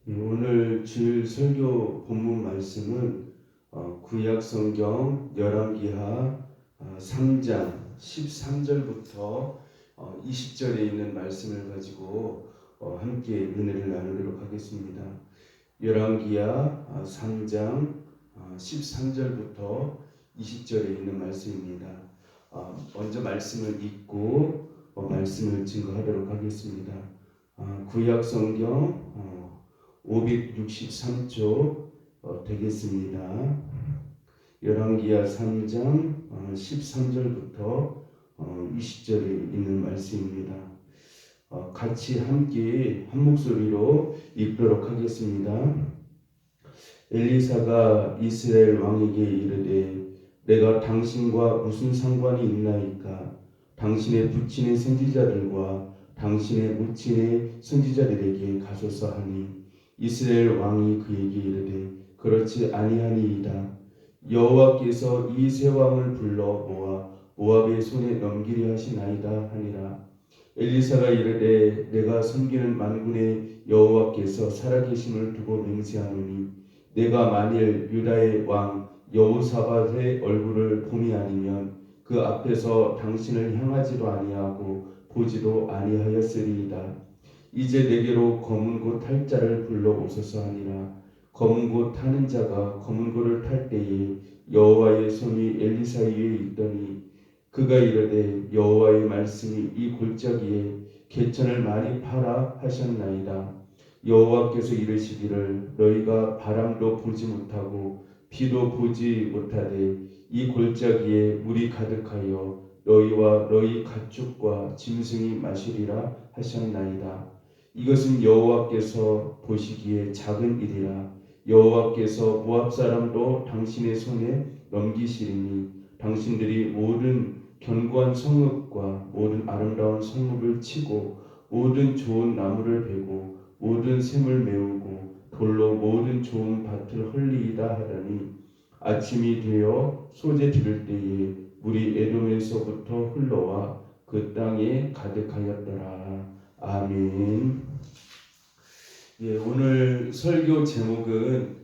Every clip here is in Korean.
오늘 주일 설교 본문 말씀은 구약 성경 열왕기하 3장 13절부터 20절에 있는 말씀을 가지고 함께 은혜를 나누도록 하겠습니다. 열왕기하 3장 13절부터 20절에 있는 말씀입니다. 먼저 말씀을 읽고 말씀을 증거하도록 하겠습니다. 구약 성경 563쪽 되겠습니다. 열왕기하 3장 13절부터 20절에 있는 말씀입니다. 같이 함께 한 목소리로 읽도록 하겠습니다. 엘리사가 이스라엘 왕에게 이르되 내가 당신과 무슨 상관이 있나이까? 당신의 부친의 선지자들과 당신의 모친의 선지자들에게 가소서 하니 이스라엘 왕이 그에게 이르되 그렇지 아니하니이다. 여호와께서 이 세 왕을 불러 모아 모압의 손에 넘기려 하시나이다 하니라. 엘리사가 이르되 내가 섬기는 만군의 여호와께서 살아계심을 두고 맹세하노니 내가 만일 유다의 왕 여호사밧의 얼굴을 봄이 아니면 그 앞에서 당신을 향하지도 아니하고 보지도 아니하였으리이다. 이제 내게로 검은고 탈 자를 불러오소서 하니라. 검은고 타는 자가 검은고를 탈 때에 여호와의 손이 엘리사 위에 있더니 그가 이르되 여호와의 말씀이 이 골짜기에 개천을 많이 파라 하셨나이다. 여호와께서 이르시기를 너희가 바람도 보지 못하고 비도 보지 못하되 이 골짜기에 물이 가득하여 너희와 너희 가축과 짐승이 마시리라 하셨나이다. 이것은 여호와께서 보시기에 작은 일이라. 여호와께서 모압 사람도 당신의 손에 넘기시리니 당신들이 모든 견고한 성읍과 모든 아름다운 성읍을 치고 모든 좋은 나무를 베고 모든 샘을 메우고 돌로 모든 좋은 밭을 헐리이다 하더니 아침이 되어 소재 들을 때에 물이 에돔에서부터 흘러와 그 땅에 가득하였더라. 아멘. 오늘 설교 제목은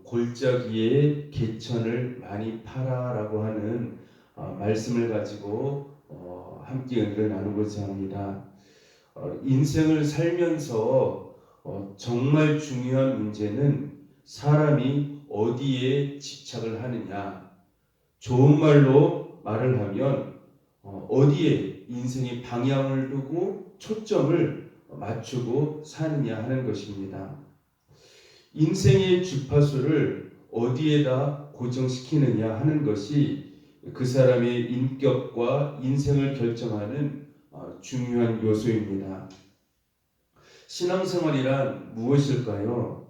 골짜기에 개천을 많이 파라라고 하는 말씀을 가지고 함께 은혜를 나누고자 합니다. 인생을 살면서 정말 중요한 문제는 사람이 어디에 집착을 하느냐. 좋은 말로 말을 하면 어디에 인생의 방향을 두고 초점을 맞추고 사느냐 하는 것입니다. 인생의 주파수를 어디에다 고정시키느냐 하는 것이 그 사람의 인격과 인생을 결정하는 중요한 요소입니다. 신앙생활이란 무엇일까요?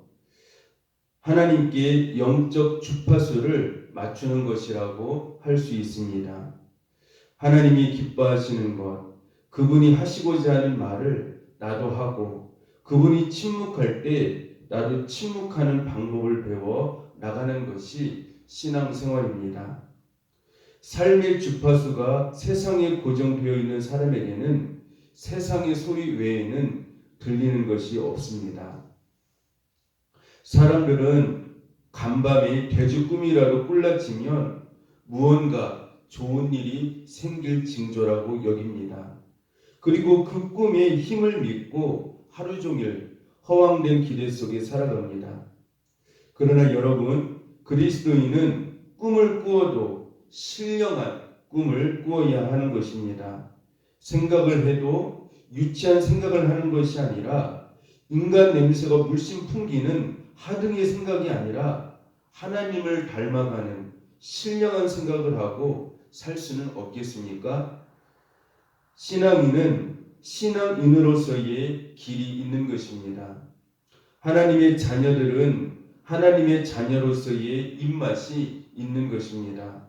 하나님께 영적 주파수를 맞추는 것이라고 할 수 있습니다. 하나님이 기뻐하시는 것, 그분이 하시고자 하는 말을 나도 하고 그분이 침묵할 때 나도 침묵하는 방법을 배워 나가는 것이 신앙생활입니다. 삶의 주파수가 세상에 고정되어 있는 사람에게는 세상의 소리 외에는 들리는 것이 없습니다. 사람들은 간밤에 돼지 꿈이라도 꿀라치면 무언가 좋은 일이 생길 징조라고 여깁니다. 그리고 그 꿈에 힘을 믿고 하루 종일 허황된 기대 속에 살아갑니다. 그러나 여러분, 그리스도인은 꿈을 꾸어도 신령한 꿈을 꾸어야 하는 것입니다. 생각을 해도 유치한 생각을 하는 것이 아니라 인간 냄새가 물씬 풍기는 하등의 생각이 아니라 하나님을 닮아가는 신령한 생각을 하고 살 수는 없겠습니까? 신앙인은 신앙인으로서의 길이 있는 것입니다. 하나님의 자녀들은 하나님의 자녀로서의 입맛이 있는 것입니다.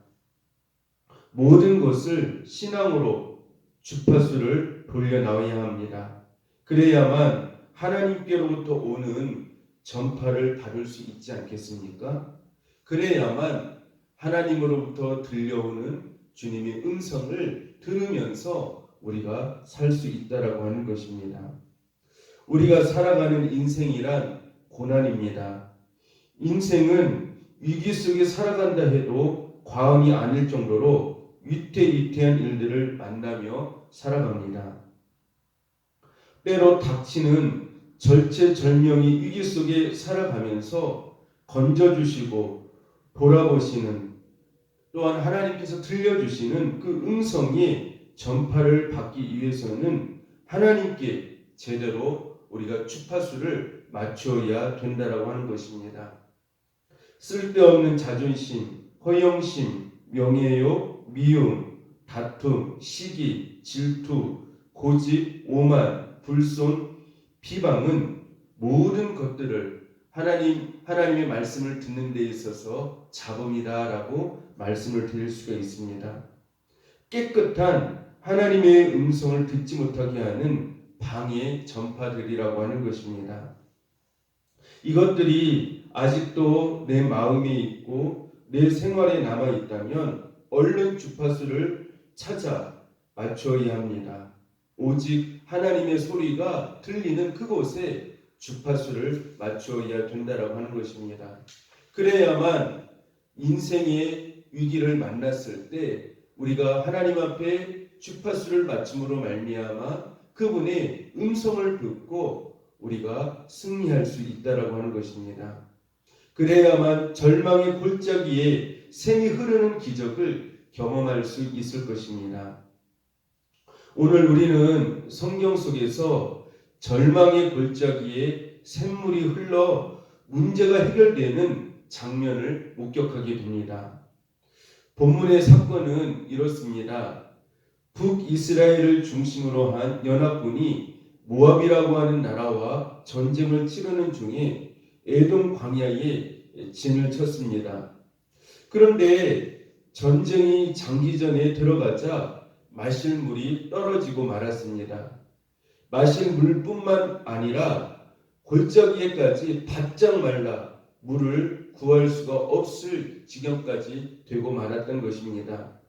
모든 것을 신앙으로 주파수를 돌려 나와야 합니다. 그래야만 하나님께로부터 오는 전파를 다룰 수 있지 않겠습니까? 그래야만 하나님으로부터 들려오는 주님의 음성을 들으면서 우리가 살 수 있다라고 하는 것입니다. 우리가 살아가는 인생이란 고난입니다. 인생은 위기 속에 살아간다 해도 과언이 아닐 정도로 위태위태한 일들을 만나며 살아갑니다. 때로 닥치는 절체절명의 위기 속에 살아가면서 건져주시고 돌아보시는, 또한 하나님께서 들려주시는 그 음성이 전파를 받기 위해서는 하나님께 제대로 우리가 주파수를 맞춰야 된다라고 하는 것입니다. 쓸데없는 자존심, 허영심, 명예욕, 미움, 다툼, 시기, 질투, 고집, 오만, 불손, 비방은 모든 것들을 하나님의 말씀을 듣는 데 있어서 잡음이다라고 말씀을 드릴 수가 있습니다. 깨끗한 하나님의 음성을 듣지 못하게 하는 방해 전파들이라고 하는 것입니다. 이것들이 아직도 내 마음에 있고 내 생활에 남아 있다면 얼른 주파수를 찾아 맞춰야 합니다. 오직 하나님의 소리가 들리는 그곳에 주파수를 맞춰야 된다라고 하는 것입니다. 그래야만 인생의 위기를 만났을 때 우리가 하나님 앞에 주파수를 맞춤으로 말미암아 그분의 음성을 듣고 우리가 승리할 수 있다라고 하는 것입니다. 그래야만 절망의 골짜기에 샘이 흐르는 기적을 경험할 수 있을 것입니다. 오늘 우리는 성경 속에서 절망의 골짜기에 샘물이 흘러 문제가 해결되는 장면을 목격하게 됩니다. 본문의 사건은 이렇습니다. 북이스라엘을 중심으로 한 연합군이 모압이라고 하는 나라와 전쟁을 치르는 중에 에돔 광야에 진을 쳤습니다. 그런데 전쟁이 장기전에 들어가자 마실 물이 떨어지고 말았습니다. 마실 물뿐만 아니라 골짜기에까지 바짝 말라 물을 구할 수가 없을 지경까지 되고 말았던 것입니다.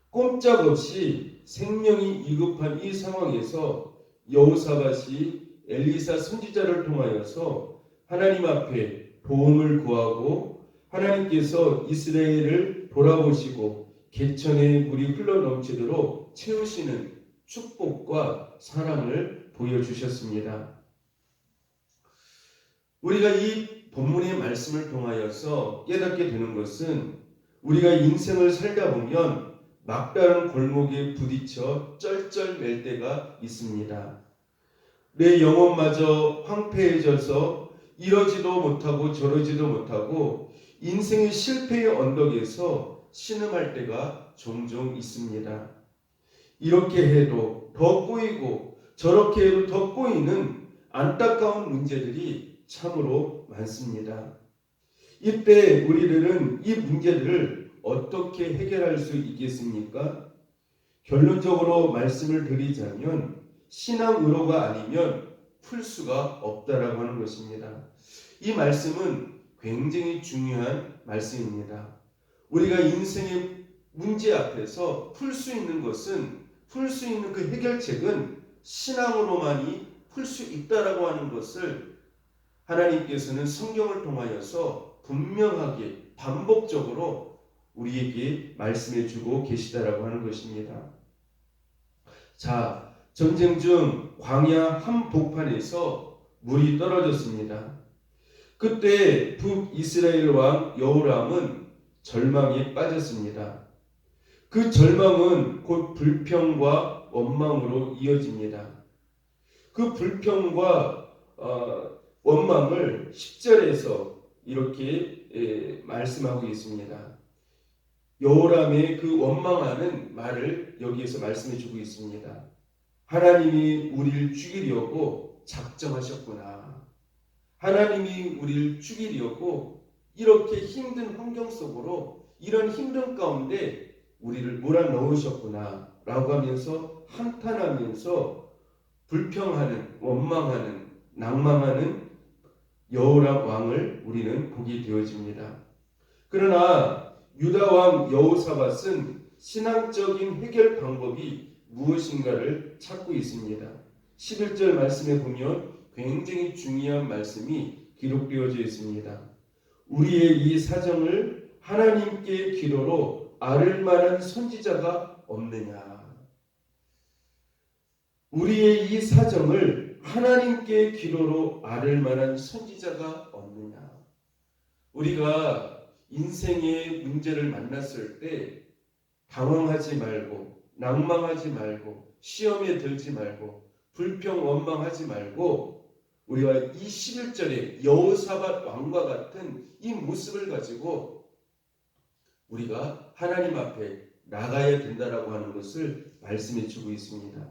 꼼짝없이 생명이 위급한 이 상황에서 여호사밧이 엘리사 선지자를 통하여서 하나님 앞에 도움을 구하고 하나님께서 이스라엘을 돌아보시고 개천의 물이 흘러넘치도록 채우시는 축복과 사랑을 보여주셨습니다. 우리가 이 본문의 말씀을 통하여서 깨닫게 되는 것은 우리가 인생을 살다 보면 막다른 골목에 부딪혀 쩔쩔맬 때가 있습니다. 내 영혼마저 황폐해져서 이러지도 못하고 저러지도 못하고 인생의 실패의 언덕에서 신음할 때가 종종 있습니다. 이렇게 해도 더 꼬이고 저렇게 해도 더 꼬이는 안타까운 문제들이 참으로 많습니다. 이때 우리들은 이 문제들을 어떻게 해결할 수 있겠습니까? 결론적으로 말씀을 드리자면 신앙으로가 아니면 풀 수가 없다라고 하는 것입니다. 이 말씀은 굉장히 중요한 말씀입니다. 우리가 인생의 문제 앞에서 풀 수 있는 것은, 풀 수 있는 그 해결책은 신앙으로만이 풀 수 있다라고 하는 것을 하나님께서는 성경을 통하여서 분명하게 반복적으로 우리에게 말씀해 주고 계시다라고 하는 것입니다. 자, 전쟁 중 광야 한복판에서 물이 떨어졌습니다. 그때 북이스라엘 왕 여호람은 절망에 빠졌습니다. 그 절망은 곧 불평과 원망으로 이어집니다. 그 불평과 원망을 10절에서 이렇게 말씀하고 있습니다. 여호람의 그 원망하는 말을 여기에서 말씀해 주고 있습니다. 하나님이 우리를 죽이려고 작정하셨구나. 하나님이 우리를 죽이려고 이렇게 힘든 환경 속으로, 이런 힘든 가운데 우리를 몰아넣으셨구나 라고 하면서 한탄하면서 불평하는, 원망하는, 낭망하는 여호람 왕을 우리는 보게 되어집니다. 그러나 유다 왕 여호사밧은 신앙적인 해결 방법이 무엇인가를 찾고 있습니다. 11절 말씀에 보면 굉장히 중요한 말씀이 기록되어져 있습니다. 우리의 이 사정을 하나님께 기도로 아를 만한 선지자가 없느냐? 우리의 이 사정을 하나님께 기도로 아를 만한 선지자가 없느냐? 우리가 인생의 문제를 만났을 때 당황하지 말고, 낭망하지 말고, 시험에 들지 말고, 불평 원망하지 말고, 우리가 이 11절에 여호사밧 왕과 같은 이 모습을 가지고 우리가 하나님 앞에 나가야 된다라고 하는 것을 말씀해 주고 있습니다.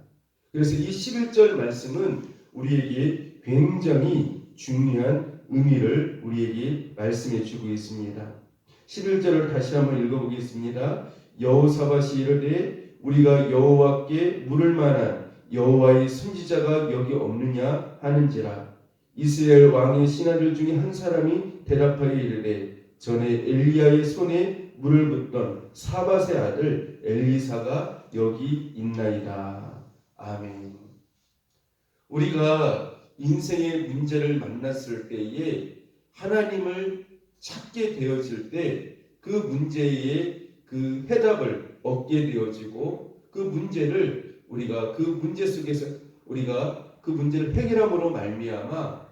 그래서 이 11절 말씀은 우리에게 굉장히 중요한 의미를 우리에게 말씀해 주고 있습니다. 11절을 다시 한번 읽어보겠습니다. 여호사밧이 이르되 우리가 여호와께 물을 만한 여호와의 선지자가 여기 없느냐 하는지라. 이스라엘 왕의 신하들 중에 한 사람이 대답하여 이르되 전에 엘리야의 손에 물을 붓던 사밧의 아들 엘리사가 여기 있나이다. 아멘. 우리가 인생의 문제를 만났을 때에 하나님을 찾게 되어질 때 그 문제의 그 해답을 얻게 되어지고 그 문제를 우리가 그 문제 속에서 우리가 그 문제를 해결함으로 말미암아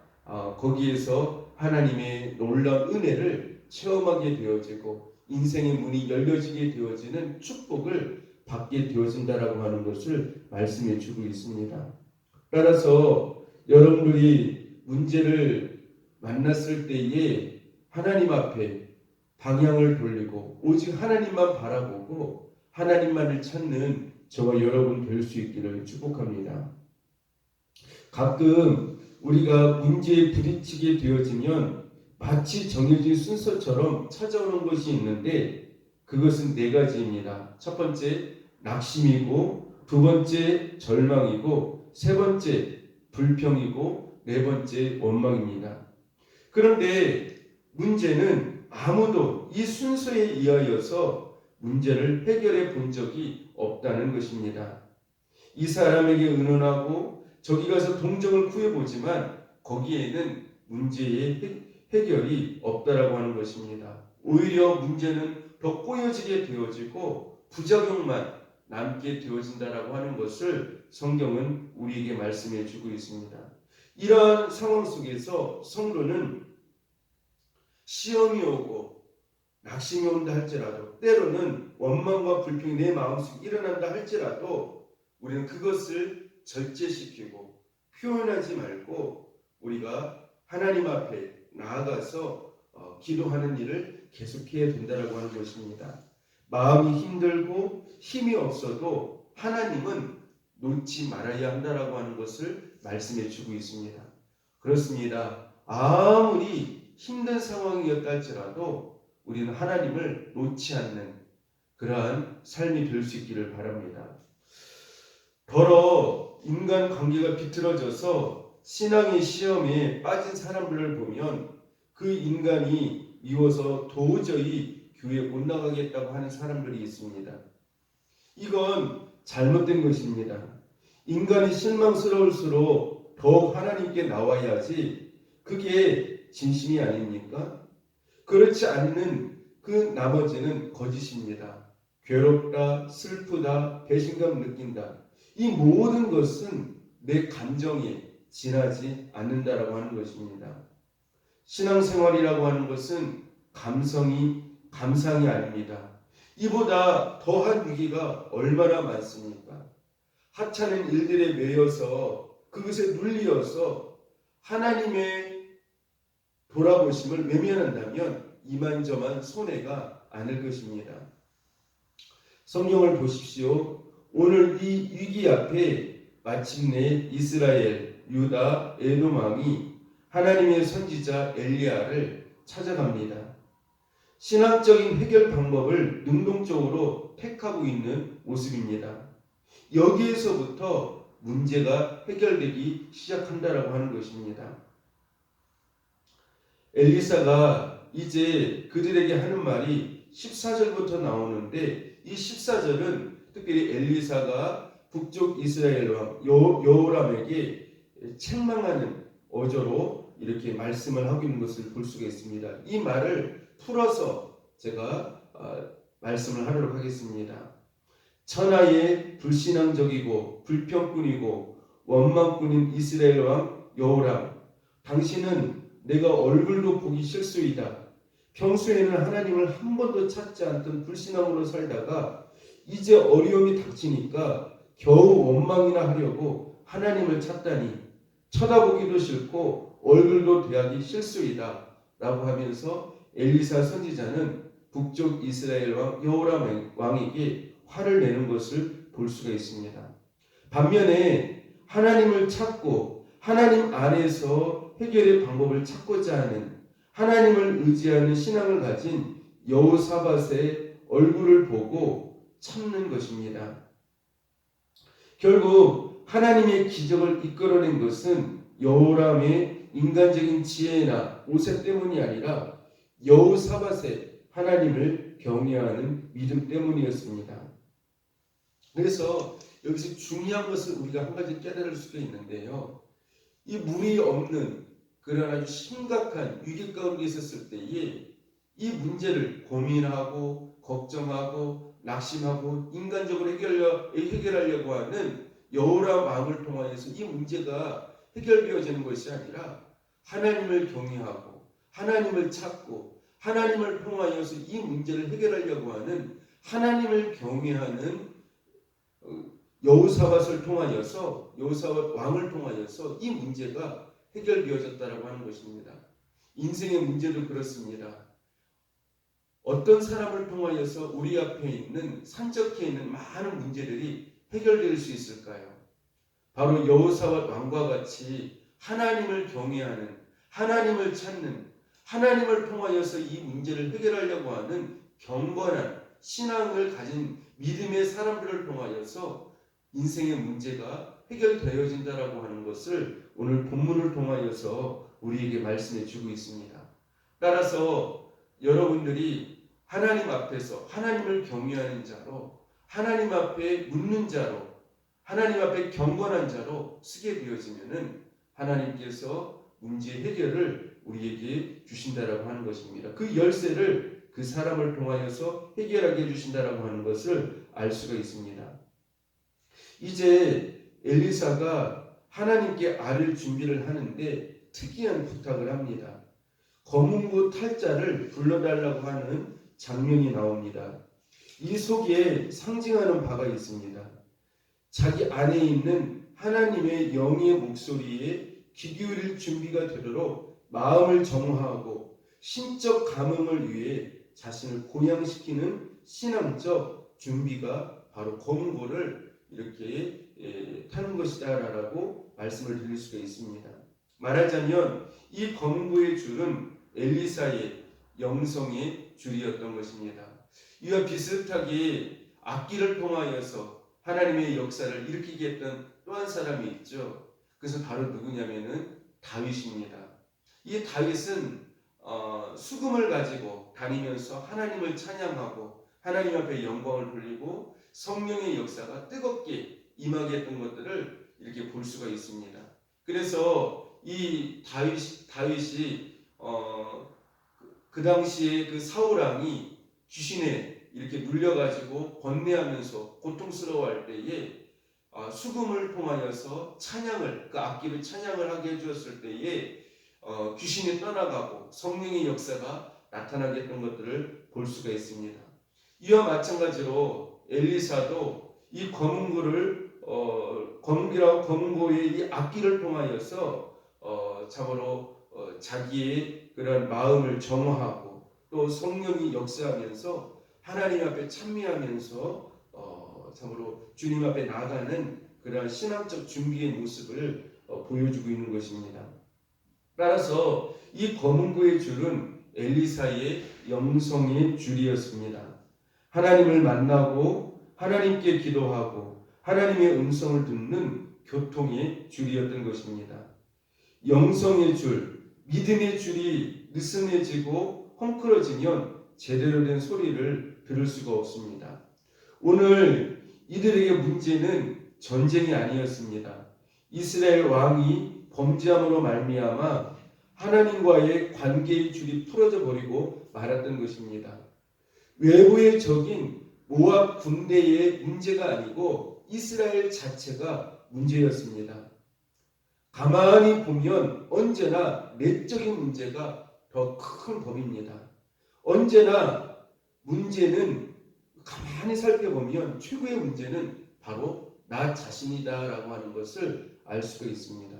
거기에서 하나님의 놀라운 은혜를 체험하게 되어지고 인생의 문이 열려지게 되어지는 축복을 받게 되어진다라고 하는 것을 말씀해 주고 있습니다. 따라서 여러분들이 문제를 만났을 때에 하나님 앞에 방향을 돌리고 오직 하나님만 바라보고 하나님만을 찾는 저와 여러분 될 수 있기를 축복합니다. 가끔 우리가 문제에 부딪히게 되어지면 마치 정해진 순서처럼 찾아오는 것이 있는데 그것은 네 가지입니다. 첫 번째 낙심이고, 두 번째 절망이고, 세 번째 불평이고, 네 번째 원망입니다. 그런데 문제는 아무도 이 순서에 의하여서 문제를 해결해 본 적이 없다는 것입니다. 이 사람에게 의논하고 저기 가서 동정을 구해보지만 거기에는 문제의 해결이 없다라고 하는 것입니다. 오히려 문제는 더 꼬여지게 되어지고 부작용만 남게 되어진다라고 하는 것을 성경은 우리에게 말씀해 주고 있습니다. 이러한 상황 속에서 성도는 시험이 오고 낙심이 온다 할지라도 때로는 원망과 불평이 내 마음속에 일어난다 할지라도 우리는 그것을 절제시키고 표현하지 말고 우리가 하나님 앞에 나아가서 기도하는 일을 계속해야 된다라고 하는 것입니다. 마음이 힘들고 힘이 없어도 하나님은 놓지 말아야 한다라고 하는 것을 말씀해 주고 있습니다. 그렇습니다. 아무리 힘든 상황이었다 할지라도 우리는 하나님을 놓지 않는 그러한 삶이 될 수 있기를 바랍니다. 더러 인간 관계가 비틀어져서 신앙의 시험에 빠진 사람들을 보면 그 인간이 미워서 도저히 교회에 못 나가겠다고 하는 사람들이 있습니다. 이건 잘못된 것입니다. 인간이 실망스러울수록 더욱 하나님께 나와야지 그게 진심이 아닙니까? 그렇지 않는 그 나머지는 거짓입니다. 괴롭다, 슬프다, 배신감 느낀다. 이 모든 것은 내 감정에 지나지 않는다라고 하는 것입니다. 신앙생활이라고 하는 것은 감상이 아닙니다. 이보다 더한 위기가 얼마나 많습니까? 하찮은 일들에 매여서 그것에 눌리어서 하나님의 돌아보심을 외면한다면 이만저만 손해가 아닐 것입니다. 성경을 보십시오. 오늘 이 위기 앞에 마침내 이스라엘, 유다, 에돔 왕이 하나님의 선지자 엘리야를 찾아갑니다. 신학적인 해결 방법을 능동적으로 택하고 있는 모습입니다. 여기에서부터 문제가 해결되기 시작한다라고 하는 것입니다. 엘리사가 이제 그들에게 하는 말이 14절부터 나오는데 이 14절은 특별히 엘리사가 북쪽 이스라엘 왕 여호람에게 책망하는 어조로 이렇게 말씀을 하고 있는 것을 볼 수가 있습니다. 이 말을 풀어서 제가 말씀을 하도록 하겠습니다. 천하의 불신앙적이고 불평꾼이고 원망꾼인 이스라엘 왕 여호람, 당신은 내가 얼굴도 보기 싫소이다. 평소에는 하나님을 한 번도 찾지 않던 불신앙으로 살다가 이제 어려움이 닥치니까 겨우 원망이나 하려고 하나님을 찾다니 쳐다보기도 싫고 얼굴도 대하기 싫소이다 라고 하면서 엘리사 선지자는 북쪽 이스라엘 왕 여호람 왕에게 화를 내는 것을 볼 수가 있습니다. 반면에 하나님을 찾고 하나님 안에서 해결의 방법을 찾고자 하는 하나님을 의지하는 신앙을 가진 여호사밧의 얼굴을 보고 참는 것입니다. 결국 하나님의 기적을 이끌어낸 것은 여호람의 인간적인 지혜나 오세 때문이 아니라 여호사밧의 하나님을 경외하는 믿음 때문이었습니다. 그래서 여기서 중요한 것을 우리가 한 가지 깨달을 수가 있는데요. 이 물이 없는 그런 아주 심각한 위기 가운데 있었을 때에 이 문제를 고민하고 걱정하고 낙심하고 인간적으로 해결하려고 하는 여호람 왕을 통하여서 이 문제가 해결되어지는 것이 아니라 하나님을 경외하고 하나님을 찾고 하나님을 통하여서 이 문제를 해결하려고 하는 하나님을 경외하는 여호사밧을 통하여서 여호사밧 왕을 통하여서 이 문제가 해결되어졌다라고 하는 것입니다. 인생의 문제도 그렇습니다. 어떤 사람을 통하여서 우리 앞에 있는 산적해 있는 많은 문제들이 해결될 수 있을까요? 바로 여호사밧 왕과 같이 하나님을 경외하는 하나님을 찾는 하나님을 통하여서 이 문제를 해결하려고 하는 경건한 신앙을 가진 믿음의 사람들을 통하여서 인생의 문제가 해결되어진다라고 하는 것을 오늘 본문을 통하여서 우리에게 말씀해 주고 있습니다. 따라서 여러분들이 하나님 앞에서 하나님을 경외하는 자로 하나님 앞에 묻는 자로 하나님 앞에 경건한 자로 쓰게 되어지면은 하나님께서 문제 해결을 우리에게 주신다라고 하는 것입니다. 그 열쇠를 그 사람을 통하여서 해결하게 해주신다라고 하는 것을 알 수가 있습니다. 이제 엘리사가 하나님께 아뢰 준비를 하는데 특이한 부탁을 합니다. 검은고 탈자를 불러달라고 하는 장면이 나옵니다. 이 속에 상징하는 바가 있습니다. 자기 안에 있는 하나님의 영의 목소리에 귀 기울일 준비가 되도록 마음을 정화하고 신적 감흥을 위해 자신을 고양시키는 신앙적 준비가 바로 검은고를 이렇게 타는 것이다라고 말씀을 드릴 수가 있습니다. 말하자면 이 검은고의 줄은 엘리사의 영성의 줄이었던 것입니다. 이와 비슷하게 악기를 통하여서 하나님의 역사를 일으키게 했던 또 한 사람이 있죠. 그래서 바로 누구냐면은 다윗입니다. 이 다윗은 수금을 가지고 다니면서 하나님을 찬양하고 하나님 앞에 영광을 돌리고 성령의 역사가 뜨겁게 임하게 했던 것들을 이렇게 볼 수가 있습니다. 그래서 이 다윗이 그 당시에 그 사울 왕이 귀신에 이렇게 눌려가지고 번뇌하면서 고통스러워할 때에 수금을 통하여서 찬양을 그 악기로 찬양을 하게 해주었을 때에 귀신이 떠나가고 성령의 역사가 나타나게 했던 것들을 볼 수가 있습니다. 이와 마찬가지로 엘리사도 이 검은고를 검은고의 이 악기를 통하여서 참으로 자기의 그런 마음을 정화하고 또 성령이 역사하면서 하나님 앞에 찬미하면서 참으로 주님 앞에 나아가는 그러한 신앙적 준비의 모습을 보여주고 있는 것입니다. 따라서 이 검은고의 줄은 엘리사의 영성의 줄이었습니다. 하나님을 만나고 하나님께 기도하고 하나님의 음성을 듣는 교통의 줄이었던 것입니다. 영성의 줄, 믿음의 줄이 느슨해지고 헝클어지면 제대로 된 소리를 들을 수가 없습니다. 오늘 이들에게 문제는 전쟁이 아니었습니다. 이스라엘 왕이 범죄함으로 말미암아 하나님과의 관계의 줄이 풀어져 버리고 말았던 것입니다. 외부의 적인 모압 군대의 문제가 아니고 이스라엘 자체가 문제였습니다. 가만히 보면 언제나 내적인 문제가 더 큰 법입니다. 언제나 문제는 가만히 살펴보면 최고의 문제는 바로 나 자신이다라고 하는 것을 알 수가 있습니다.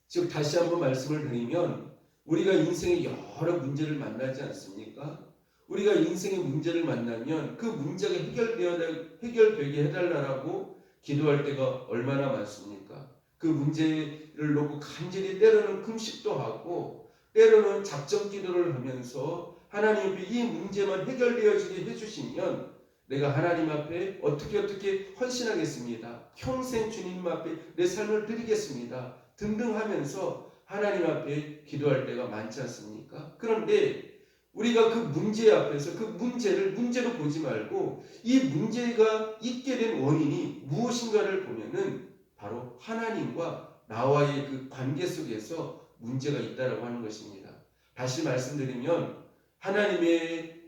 즉 다시 한번 말씀을 드리면 우리가 인생에 여러 문제를 만나지 않습니까? 우리가 인생의 문제를 만나면 그 문제가 해결되게 해달라고 기도할 때가 얼마나 많습니까? 그 문제를 놓고 간절히 때로는 금식도 하고 때로는 작정 기도를 하면서 하나님 앞에 이 문제만 해결되어지게 해주시면 내가 하나님 앞에 어떻게 헌신하겠습니다. 평생 주님 앞에 내 삶을 드리겠습니다. 등등 하면서 하나님 앞에 기도할 때가 많지 않습니까? 그런데 우리가 그 문제 앞에서 그 문제를 문제로 보지 말고 이 문제가 있게 된 원인이 무엇인가를 보면은 바로 하나님과 나와의 그 관계 속에서 문제가 있다라고 하는 것입니다. 다시 말씀드리면 하나님의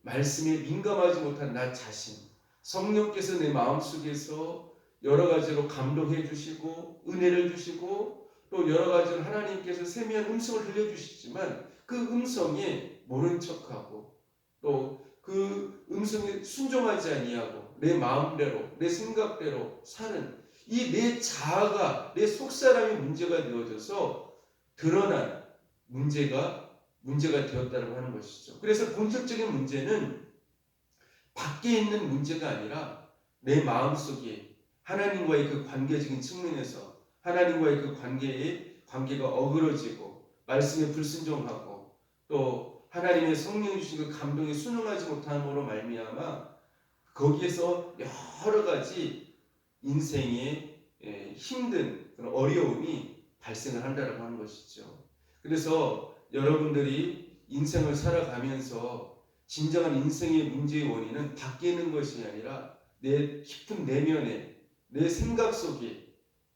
말씀에 민감하지 못한 나 자신, 성령께서 내 마음속에서 여러 가지로 감동해 주시고 은혜를 주시고 또 여러 가지로 하나님께서 세미한 음성을 들려주시지만 그 음성에 모른 척하고 또 그 음성에 순종하지 아니하고 내 마음대로 내 생각대로 사는 이 내 자아가 내 속사람이 문제가 되어져서 드러난 문제가 되었다고 하는 것이죠. 그래서 본질적인 문제는 밖에 있는 문제가 아니라 내 마음속에 하나님과의 그 관계적인 측면에서 하나님과의 그 관계가 어그러지고 말씀에 불순종하고 또 하나님의 성령이 주신 그 감동에 순응하지 못함으로 말미암아 거기에서 여러 가지 인생의 힘든 그런 어려움이 발생을 한다고 하는 것이죠. 그래서 여러분들이 인생을 살아가면서 진정한 인생의 문제의 원인은 밖에 있는 것이 아니라 내 깊은 내면에 내 생각 속에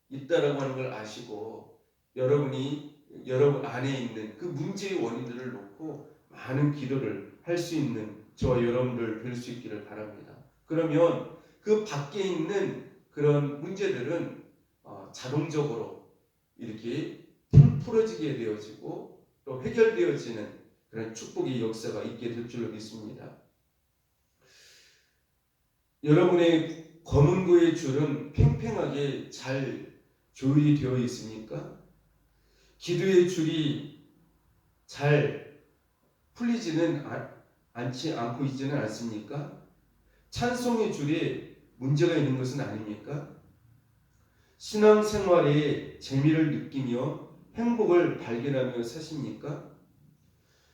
있다라고 하는 걸 아시고 여러분 안에 있는 그 문제의 원인들을 놓고 많은 기도를 할 수 있는 저와 여러분들 될 수 있기를 바랍니다. 그러면 그 밖에 있는 그런 문제들은 자동적으로 이렇게 풀어지게 되어지고 또 해결되어지는 그런 축복의 역사가 있게 될 줄로 믿습니다. 여러분의 검은고의 줄은 팽팽하게 잘 조율이 되어 있습니까? 기도의 줄이 잘 풀리지는 않고 있지는 않습니까? 찬송의 줄에 문제가 있는 것은 아닙니까? 신앙생활에 재미를 느끼며 행복을 발견하며 사십니까?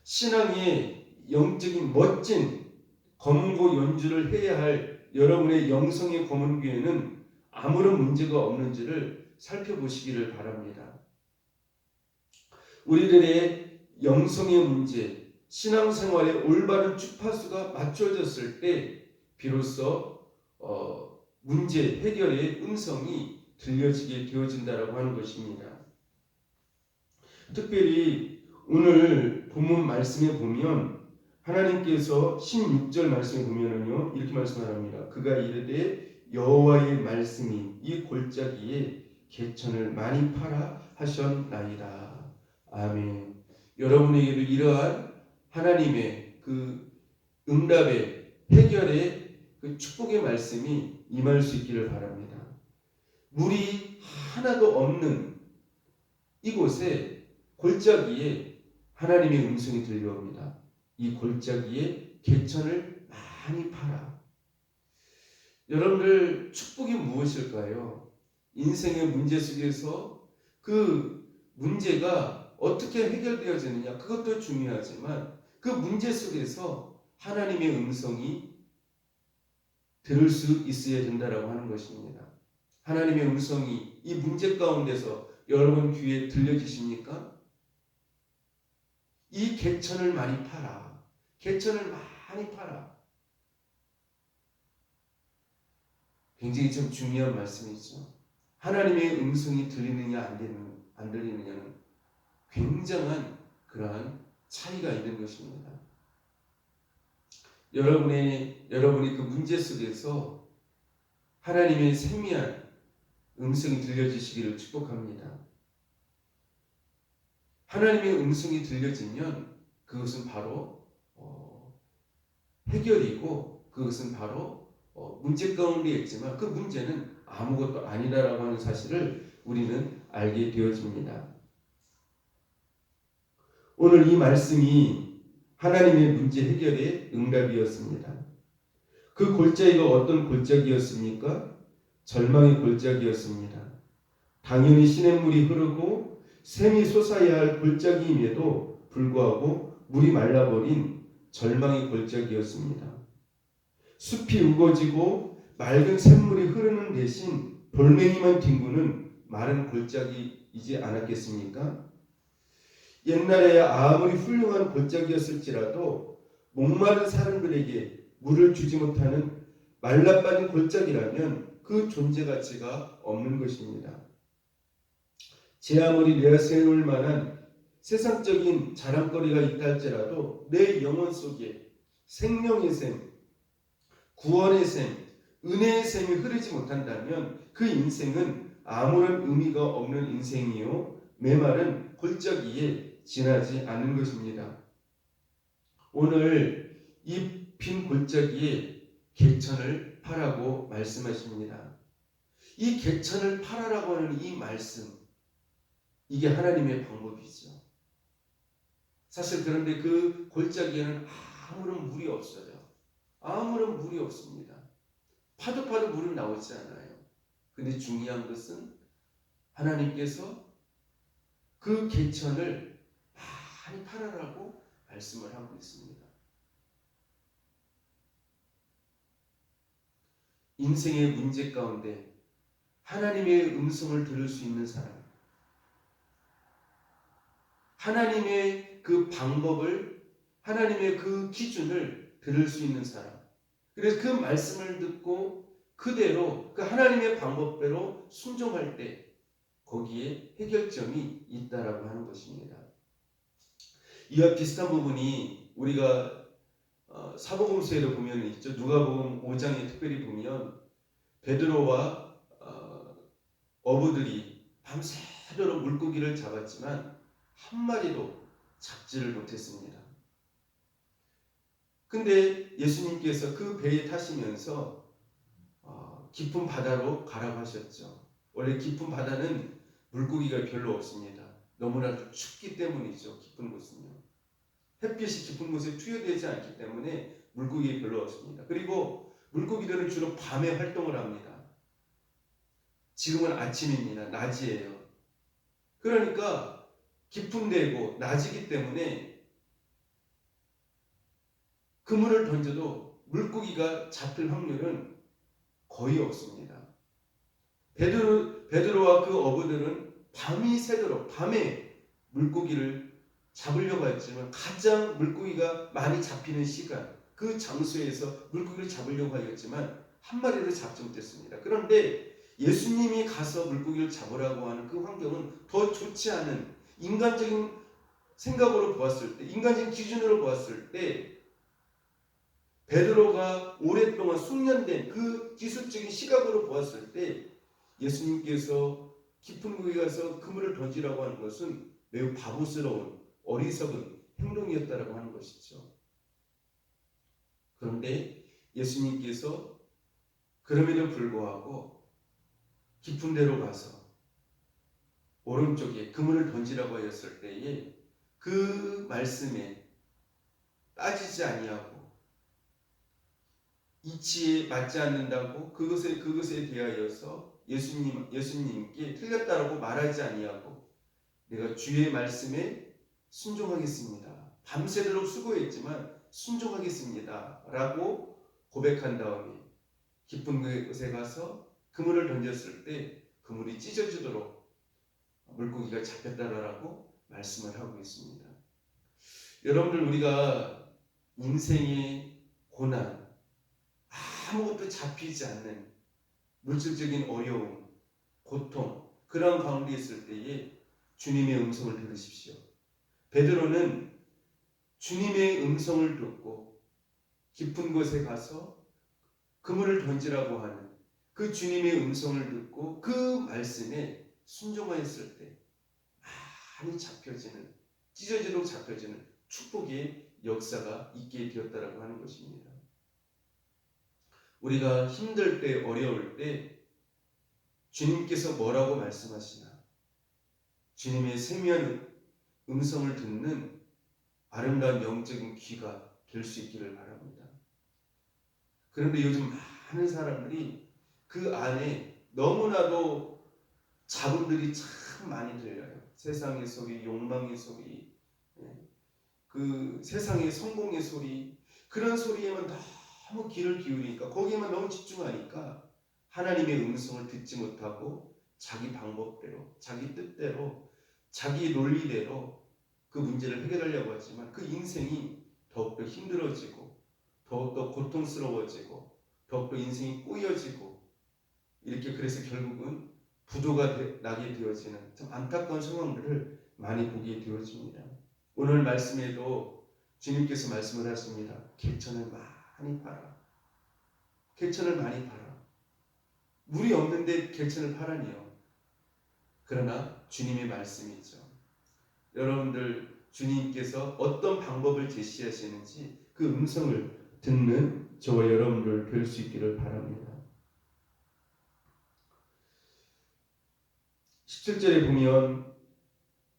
신앙의 영적인 멋진 검은고 연주를 해야 할 여러분의 영성의 검은고에는 아무런 문제가 없는지를 살펴보시기를 바랍니다. 우리들의 영성의 문제, 신앙생활의 올바른 주파수가 맞춰졌을 때 비로소 문제 해결의 음성이 들려지게 되어진다라고 하는 것입니다. 특별히 오늘 본문 말씀에 보면 하나님께서 16절 말씀에 보면은요 이렇게 말씀합니다. 그가 이르되 여호와의 말씀이 이 골짜기에 개천을 많이 팔아 하셨나이다. 아멘. 여러분에게도 이러한 하나님의 그 응답의 해결의 그 축복의 말씀이 임할 수 있기를 바랍니다. 물이 하나도 없는 이곳에 골짜기에 하나님의 음성이 들려옵니다. 이 골짜기에 개천을 많이 팔아. 여러분들 축복이 무엇일까요? 인생의 문제 속에서 그 문제가 어떻게 해결되어지느냐 그것도 중요하지만 그 문제 속에서 하나님의 음성이 들을 수 있어야 된다라고 하는 것입니다. 하나님의 음성이 이 문제 가운데서 여러분 귀에 들려지십니까? 이 개천을 많이 팔아. 개천을 많이 팔아. 굉장히 좀 중요한 말씀이죠. 하나님의 음성이 들리느냐 안 들리느냐는 굉장한 그러한 차이가 있는 것입니다. 여러분이 그 문제 속에서 하나님의 세미한 음성이 들려지시기를 축복합니다. 하나님의 음성이 들려지면 그것은 바로 해결이고 그것은 바로 문제 가운데 있지만 그 문제는 아무것도 아니다라고 하는 사실을 우리는 알게 되어집니다. 오늘 이 말씀이 하나님의 문제 해결의 응답이었습니다. 그 골짜기가 어떤 골짜기였습니까? 절망의 골짜기였습니다. 당연히 시냇물이 흐르고 샘이 솟아야 할 골짜기임에도 불구하고 물이 말라버린 절망의 골짜기였습니다. 숲이 우거지고 맑은 샘물이 흐르는 대신 돌멩이만 뒹구는 마른 골짜기이지 않았겠습니까? 옛날에 아무리 훌륭한 골짜기였을지라도 목마른 사람들에게 물을 주지 못하는 말라빠진 골짜기라면 그 존재 가치가 없는 것입니다. 제 아무리 내세울 만한 세상적인 자랑거리가 있다 할지라도 내 영혼 속에 생명의 샘, 구원의 샘, 은혜의 샘이 흐르지 못한다면 그 인생은 아무런 의미가 없는 인생이요 메마른 골짜기에 지나지 않는 것입니다. 오늘 이 빈 골짜기에 개천을 파라고 말씀하십니다. 이 개천을 파라라고 하는 이 말씀, 이게 하나님의 방법이죠. 사실 그런데 그 골짜기에는 아무런 물이 없어요. 아무런 물이 없습니다. 파도 물은 나오지 않아요. 근데 중요한 것은 하나님께서 그 개천을 많이 팔아라고 말씀을 하고 있습니다. 인생의 문제 가운데 하나님의 음성을 들을 수 있는 사람, 하나님의 그 방법을, 하나님의 그 기준을 들을 수 있는 사람, 그래서 그 말씀을 듣고 그대로 그 하나님의 방법대로 순종할 때 거기에 해결점이 있다라고 하는 것입니다. 이와 비슷한 부분이 우리가 사복음서에도 보면 있죠. 누가복음 5장에 특별히 보면 베드로와 어부들이 밤새도록 물고기를 잡았지만 한 마리도 잡지를 못했습니다. 근데 예수님께서 그 배에 타시면서 깊은 바다로 가라고 하셨죠. 원래 깊은 바다는 물고기가 별로 없습니다. 너무나도 춥기 때문이죠. 깊은 곳은요. 햇빛이 깊은 곳에 투여되지 않기 때문에 물고기 별로 없습니다. 그리고 물고기들은 주로 밤에 활동을 합니다. 지금은 아침입니다. 낮이에요. 그러니까 깊은 데고 낮이기 때문에 그물을 던져도 물고기가 잡힐 확률은 거의 없습니다. 베드로와 그 어부들은 밤이 새도록 밤에 물고기를 잡으려고 했지만 가장 물고기가 많이 잡히는 시간, 그 장소에서 물고기를 잡으려고 하였지만 한 마리도 잡지 못했습니다. 그런데 예수님이 가서 물고기를 잡으라고 하는 그 환경은 더 좋지 않은 인간적인 생각으로 보았을 때, 인간적인 기준으로 보았을 때 베드로가 오랫동안 숙련된 그 기술적인 시각으로 보았을 때 예수님께서 깊은 곳에 가서 그물을 던지라고 하는 것은 매우 바보스러운 어리석은 행동이었다라고 하는 것이죠. 그런데 예수님께서 그럼에도 불구하고 깊은 데로 가서 오른쪽에 그물을 던지라고 하였을 때에 그 말씀에 따지지 아니하고 이치에 맞지 않는다고 그것에 대하여서 예수님께 틀렸다라고 말하지 아니하고 내가 주의 말씀에 순종하겠습니다. 밤새도록 수고했지만 순종하겠습니다. 라고 고백한 다음에 깊은 곳에 가서 그물을 던졌을 때 그물이 찢어지도록 물고기가 잡혔다라고 말씀을 하고 있습니다. 여러분들 우리가 인생의 고난, 아무것도 잡히지 않는 물질적인 어려움, 고통 그런 가운데 있을 때에 주님의 음성을 들으십시오. 베드로는 주님의 음성을 듣고 깊은 곳에 가서 그물을 던지라고 하는 그 주님의 음성을 듣고 그 말씀에 순종하였을 때 많이 잡혀지는, 찢어지도록 잡혀지는 축복의 역사가 있게 되었다라고 하는 것입니다. 우리가 힘들 때, 어려울 때 주님께서 뭐라고 말씀하시나, 주님의 세미한 음성을 듣는 아름다운 영적인 귀가 될 수 있기를 바랍니다. 그런데 요즘 많은 사람들이 그 안에 너무나도 잡음들이 참 많이 들려요. 세상의 소리, 욕망의 소리, 그 세상의 성공의 소리, 그런 소리에만 너무 귀를 기울이니까, 거기에만 너무 집중하니까 하나님의 음성을 듣지 못하고 자기 방법대로, 자기 뜻대로, 자기 논리대로 그 문제를 해결하려고 하지만 그 인생이 더욱더 힘들어지고 더욱더 고통스러워지고 더욱더 인생이 꼬여지고, 이렇게 그래서 결국은 부도가 나게 되어지는 참 안타까운 상황들을 많이 보게 되어집니다. 오늘 말씀에도 주님께서 말씀을 하십니다. 개천을 많이 팔아. 개천을 많이 팔아. 물이 없는데 개천을 팔아니요. 그러나 주님의 말씀이죠. 여러분들, 주님께서 어떤 방법을 제시하시는지 그 음성을 듣는 저와 여러분들 될 수 있기를 바랍니다. 17절에 보면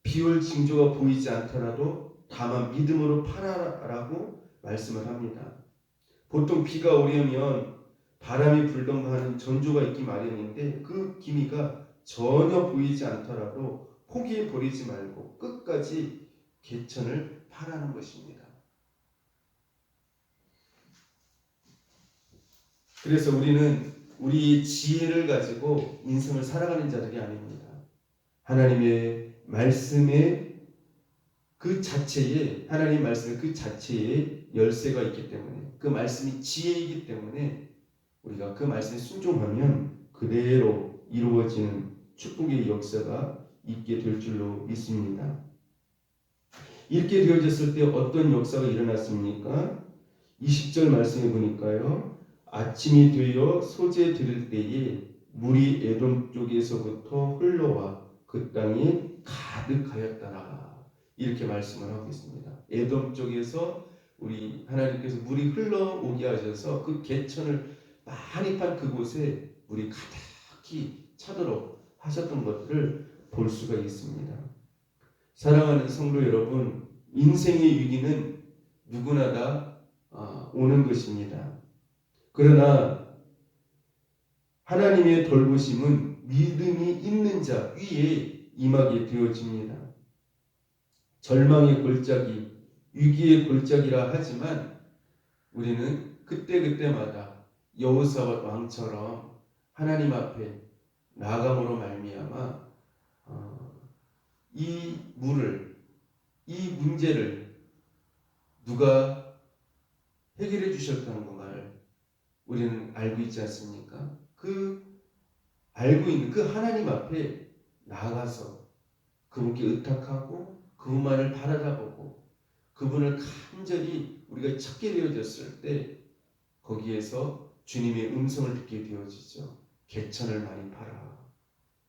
비올 징조가 보이지 않더라도 다만 믿음으로 팔아라라고 말씀을 합니다. 보통 비가 오려면 바람이 불던가 하는 전조가 있기 마련인데 그 기미가 전혀 보이지 않더라도 포기해버리지 말고 끝까지 개천을 파라는 것입니다. 그래서 우리는 우리 지혜를 가지고 인생을 살아가는 자들이 아닙니다. 하나님의 말씀의 그 자체에, 하나님 말씀의 그 자체에 열쇠가 있기 때문에, 그 말씀이 지혜이기 때문에 우리가 그 말씀에 순종하면 그대로 이루어지는 축복의 역사가 있게 될 줄로 믿습니다. 이렇게 되어졌을 때 어떤 역사가 일어났습니까? 20절 말씀해 보니까요. 아침이 되어 소재 들을 때에 물이 에돔 쪽에서부터 흘러와 그 땅에 가득하였더라. 이렇게 말씀을 하고 있습니다. 에돔 쪽에서 우리 하나님께서 물이 흘러오게 하셔서 그 개천을 많이 판 그곳에 물이 가득히 차도록 하셨던 것들을 볼 수가 있습니다. 사랑하는 성도 여러분, 인생의 위기는 누구나 다 오는 것입니다. 그러나 하나님의 돌보심은 믿음이 있는 자 위에 임하게 되어집니다. 절망의 골짜기, 위기의 골짜기라 하지만 우리는 그때그때마다 여호사 왕처럼 하나님 앞에 나아감으로 말미암아 이 물을, 이 문제를 누가 해결해 주셨다는 것을 우리는 알고 있지 않습니까? 그 알고 있는 그 하나님 앞에 나아가서 그분께 의탁하고 그분만을 바라다보고 그분을 간절히 우리가 찾게 되어졌을 때 거기에서 주님의 음성을 듣게 되어지죠. 개천을 많이 팔아.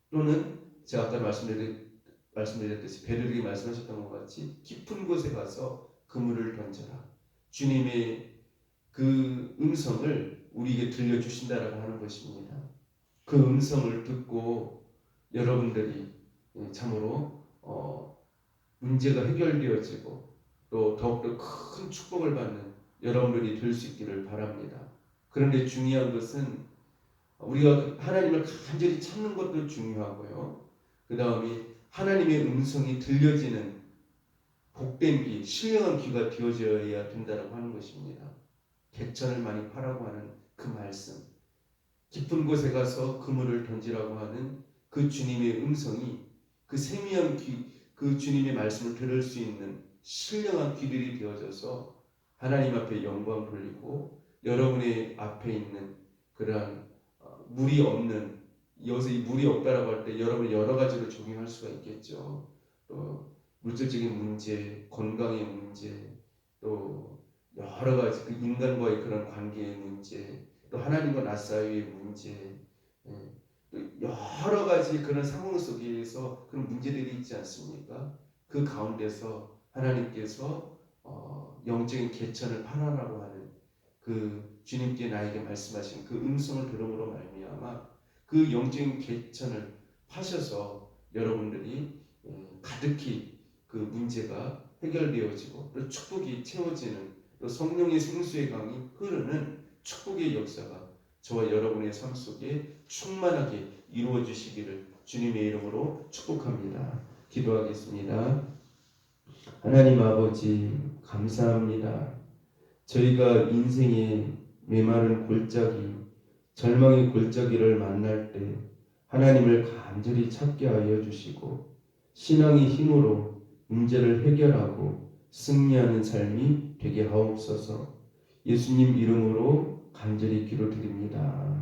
또는 제가 아까 말씀드렸듯이 베드로에게 말씀하셨던 것 같이 깊은 곳에 가서 그물을 던져라. 주님의 그 음성을 우리에게 들려주신다라고 하는 것입니다. 그 음성을 듣고 여러분들이 참으로 문제가 해결되어지고 또 더욱더 큰 축복을 받는 여러분들이 될 수 있기를 바랍니다. 그런데 중요한 것은 우리가 하나님을 간절히 찾는 것도 중요하고요. 그 다음에 하나님의 음성이 들려지는 복된 귀, 신령한 귀가 되어져야 된다고 하는 것입니다. 개천을 많이 파라고 하는 그 말씀, 깊은 곳에 가서 그물을 던지라고 하는 그 주님의 음성이 그 세미한 귀, 그 주님의 말씀을 들을 수 있는 신령한 귀들이 되어져서 하나님 앞에 영광 돌리고 여러분의 앞에 있는 그러한 물이 없는, 여기서 이 물이 없다라고 할 때 여러분이 여러 가지로 적용할 수가 있겠죠. 또 물질적인 문제, 건강의 문제, 또 여러 가지 그 인간과의 그런 관계의 문제, 또 하나님과 나 사이의 문제, 예, 또 여러 가지 그런 상황 속에서 그런 문제들이 있지 않습니까? 그 가운데서 하나님께서 영적인 개천을 파라라고 하는 그 주님께 나에게 말씀하신 그 음성을 들음으로 말미암아 그 영적인 개천을 파셔서 여러분들이 가득히 그 문제가 해결되어지고 또 축복이 채워지는 또 성령의 생수의 강이 흐르는 축복의 역사가 저와 여러분의 삶 속에 충만하게 이루어 주시기를 주님의 이름으로 축복합니다. 기도하겠습니다. 하나님 아버지 감사합니다. 저희가 인생의 메마른 골짜기, 절망의 골짜기를 만날 때 하나님을 간절히 찾게 하여 주시고 신앙의 힘으로 문제를 해결하고 승리하는 삶이 되게 하옵소서. 예수님 이름으로 간절히 기도드립니다.